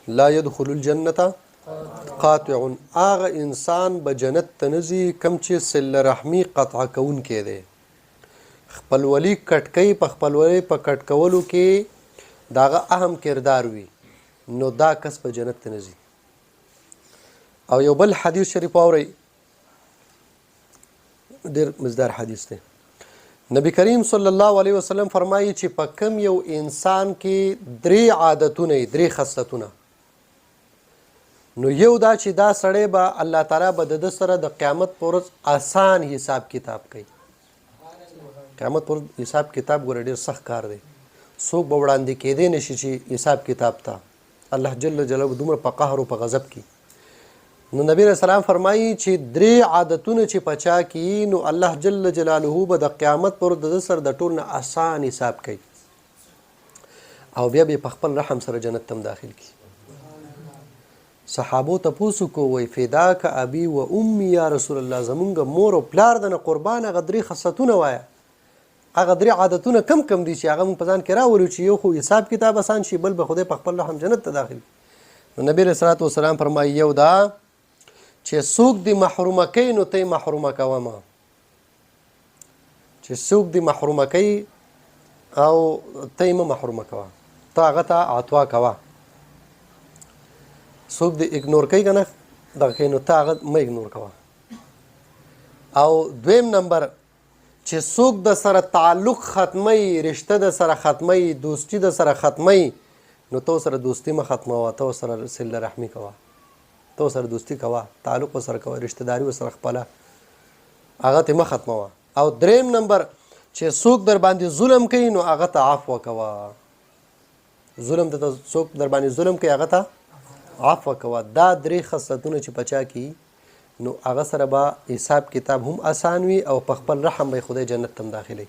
لا يدخل الجنة قاطع، هغه انسان به جنت ته نه ځي کوم چې صله رحمي قطع کوونکی دی. خپلولي کټکۍ په خپلولۍ په کټ کولو کې د هغه اهم کردار وي، نو دا کس په جنت ته نه ځي. او یو بل حدیث شریف واورئ، ډېر مزدار حدیث دی. نبی کریم صلی الله علیه وسلم فرمایي چې په کم یو انسان کې 3 عادتونه 3 خصلتونه، نو یو دا چې دا سړی به الله تعالی به د سره د قیامت پر ورځ آسان حساب کتاب کوي. قیامت پر حساب کتاب ګوره ډېر سخت کار دی، څوک به وړاندې کېدی نشي چې حساب کتاب ته الله جل جلاله دومره په قهر او په غضب کې. نو نبی رسول الله فرمایي چې 3 عادتونه چې پچا کی نو الله جل جلاله به د قیامت پر د سر د ټول نه آسان حساب کوي، او بیا به په خپل رحم سره جنت تم داخل کی. صحابو ته پوسو کو وی فداک ابي و امي یا رسول الله، زمونږ مور او پلار د قربان هغه 3 خصلتونه وایا، هغه 3 عادتونه کم کم دي چې هغه مونږ په ځان کې راوړو چې یو خو حساب کتاب آسان شي، بل به خدای په خپل رحم جنت ته داخل. نو نبی رسول الله والسلام فرمایي یو دا چې څوک دی محرومه کوي نو ته محرومه کوه ما، چې څوک دی محرومه کوي او ته یې مه محرومه کوه، ته هغه ته عطوا کوه. څوک دی اګنور کوي که نه دغه کوي نو ته هغه مه اګنور کوه. او دویم نمبر چې څوک د سره تعلق ختموي، رشته د سره ختموي، دوستي د سره ختموي، نو تو سره دوستي مه ختموه، تو سره صله رحمي کوه، تو سره دوستی کوه، تعلق ورسره کوه، رشته داري ورسره خپله هغه ته مه ختموه. او دریم نمبر چې څوک در باندې ظلم کوي نو هغه ته عفو کوه. ظلم ته څوک در باندې ظلم کوي هغه ته عفو کوه. دا 3 خصلتونه چې پچا کی نو هغه سره به حساب کتاب هم آسان وي او په خپل رحم به خدای جنت تم داخلي.